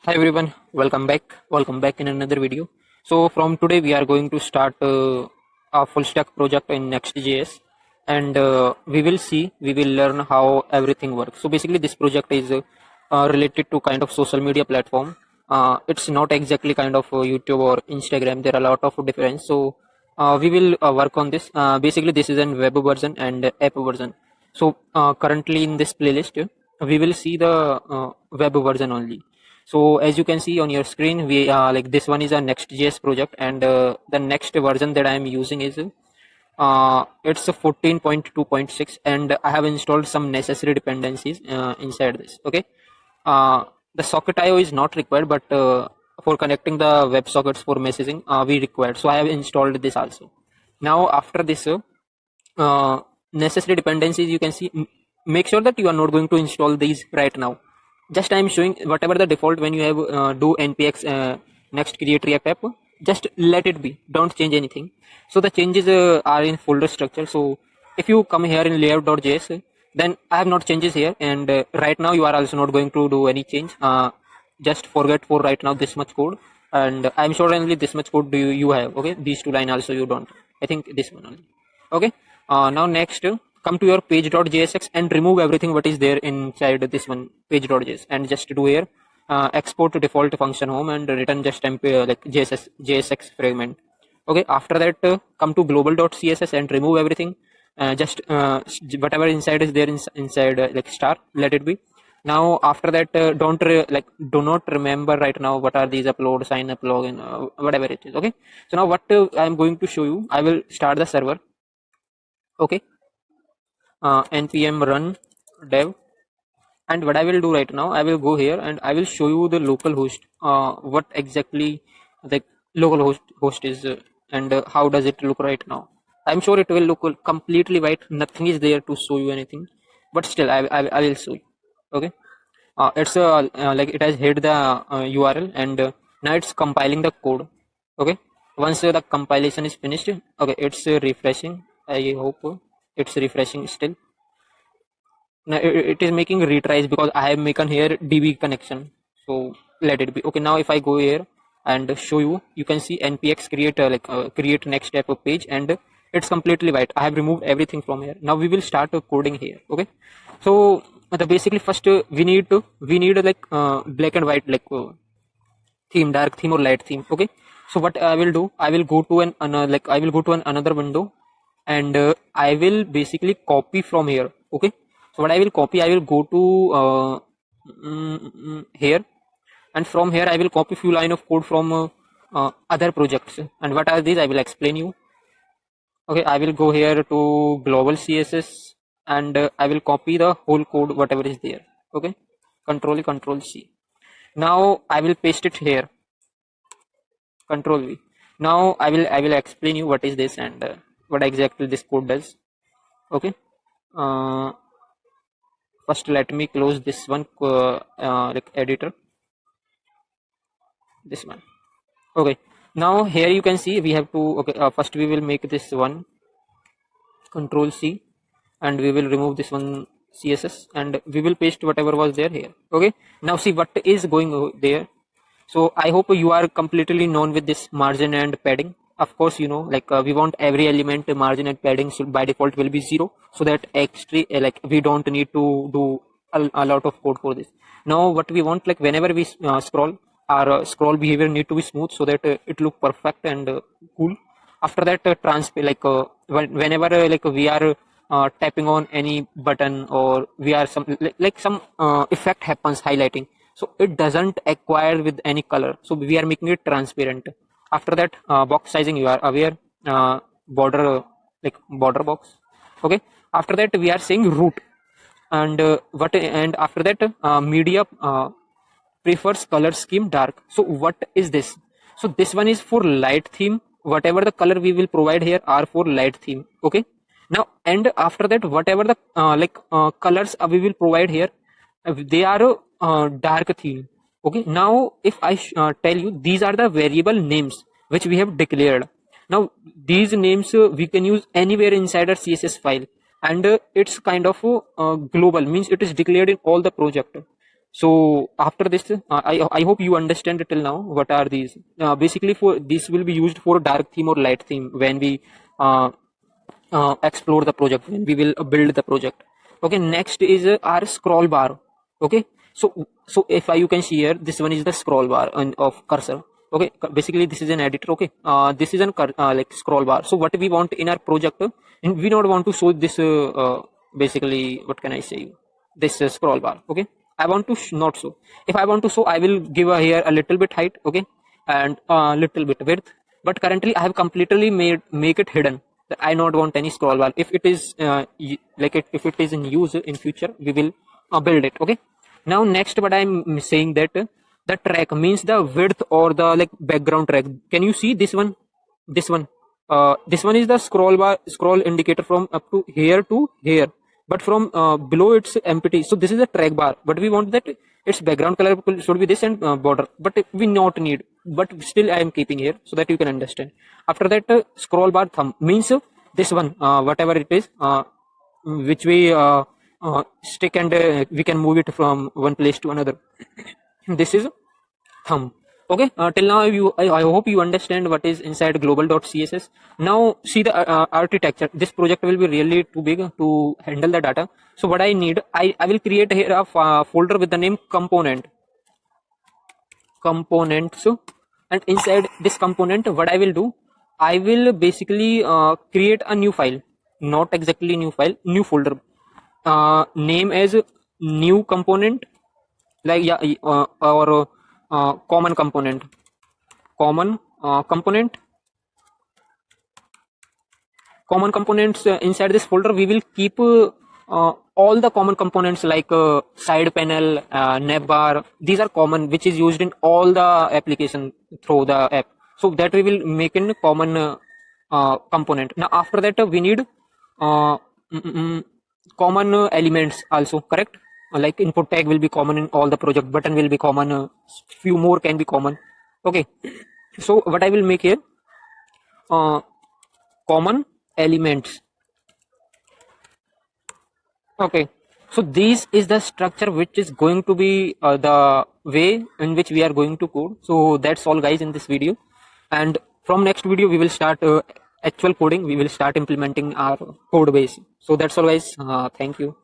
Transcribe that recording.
Hi everyone, welcome back. Welcome back in another video. So from today we are going to start a full stack project in Next.js, and we will learn how everything works. So basically this project is related to kind of social media platform. It's not exactly kind of YouTube or Instagram. There are a lot of difference. So we will work on this. Basically this is a web version and app version. So currently in this playlist we will see the web version only. So as you can see on your screen, we like this one is a Next.js project, and the next version that I am using is it's a 14.2.6, and I have installed some necessary dependencies inside this. Okay, the socket IO is not required, but for connecting the web sockets for messaging, we required. So I have installed this also. Now after this, necessary dependencies, you can see. Make sure that you are not going to install these right now. Just I am showing whatever the default when you have do npx next create react app. Just let it be. Don't change anything. So the changes are in folder structure. So if you come here in layout.js, then I have not changes here, and right now you are also not going to do any change. Just forget for right now this much code, and I'm sure only this much code do you have. Okay, these two line also you don't. I think this one only. Okay, now next come to your page.jsx and remove everything what is there inside this one page.js, and just do here export to default function home and return just like jsx fragment. Okay, after that come to global.css and remove everything. Just whatever inside is there inside like star, let it be. Now after that do not remember right now what are these upload, sign up, login, whatever it is. Okay, so now what I'm going to show you, I will start the server. Okay, npm run dev, and what I will do right now, I will go here and I will show you the local host, what exactly the local host is, and how does it look right now. I'm sure it will look completely white, nothing is there to show you anything, but still I will show you. Okay, it's like it has hit the url, and now it's compiling the code. Okay, once the compilation is finished, okay, it's refreshing. I hope it's refreshing still. Now it is making retries because I have making here db connection, so let it be. Okay, now if I go here and show you, you can see npx create create next step of page, and it's completely white. I have removed everything from here. Now we will start coding here. Okay, so the basically first we need like black and white like theme, dark theme or light theme. Okay, so what I will do, I will go to I will go to another window, and I will basically copy from here. Okay, so what I will copy, I will go to here, and from here I will copy few line of code from other projects. And what are these, I will explain you. Okay, I will go here to global css, and I will copy the whole code whatever is there. Okay, control c. Now I will paste it here, control v. Now I will explain you what is this, and what exactly this code does. Okay, uh, first let me close this one like editor, this one. Okay, now here you can see we have to, okay, first we will make this one, control c, and we will remove this one css, and we will paste whatever was there here. Okay, now see what is going there. So I hope you are completely known with this margin and padding. Of course, you know, like we want every element margin and padding should by default will be 0, so that extra like we don't need to do a lot of code for this. Now what we want, like whenever we scroll, our scroll behavior need to be smooth, so that it look perfect and cool. After that whenever like we are tapping on any button, or we are some like some effect happens highlighting, so it doesn't acquire with any color, so we are making it transparent. After that box sizing, you are aware, border border box. Okay, after that we are saying root, and and after that media prefers color scheme dark. So what is this? So this one is for light theme. Whatever the color we will provide here are for light theme. Okay, now and after that whatever the colors we will provide here, they are dark theme. Okay, now if I tell you, these are the variable names which we have declared. Now these names we can use anywhere inside our css file, and it's kind of global, means it is declared in all the project. So after this, I hope you understand it till now. What are these? Basically, for this will be used for dark theme or light theme when we uh, explore the project, when we will build the project. Okay, next is our scroll bar. Okay, so if you can see here, this one is the scroll bar of cursor. Okay, basically this is an editor. Okay, this is an like scroll bar. So what we want in our project, and we don't want to show this basically, what can I say, this scroll bar. Okay, I want to not show. If I want to show, I will give here a little bit height. Okay, and a little bit width. But currently I have completely make it hidden, that I not want any scroll bar. If it is if it is in use in future, we will build it. Okay, now next what I'm saying, that the track means the width or the like background track. Can you see this one? This one is the scroll bar, scroll indicator from up to here to here, but from below it's empty. So this is a track bar, but we want that its background color should be this, and border, but we not need, but still I am keeping here so that you can understand. After that, scroll bar thumb means this one, whatever it is, which we stick, and we can move it from one place to another. This is thumb. Okay, till now I hope you understand what is inside global.css. Now see the architecture. This project will be really too big to handle the data. So what I need, I will create here a folder with the name components, and inside this component, what I will do, I will basically create a new file, not exactly new file, new folder, name as new component, like yeah, or common component, common component, common components. Inside this folder we will keep all the common components, like side panel, navbar. These are common, which is used in all the application through the app. So that we will make in common component. Now after that, we need uh, common elements also, correct? Like input tag will be common in all the project, button will be common, few more can be common. Okay, so what I will make here, uh, common elements. Okay, so this is the structure which is going to be the way in which we are going to code. So that's all guys in this video, and from next video we will start actual coding. We will start implementing our code base. So that's all guys. Thank you.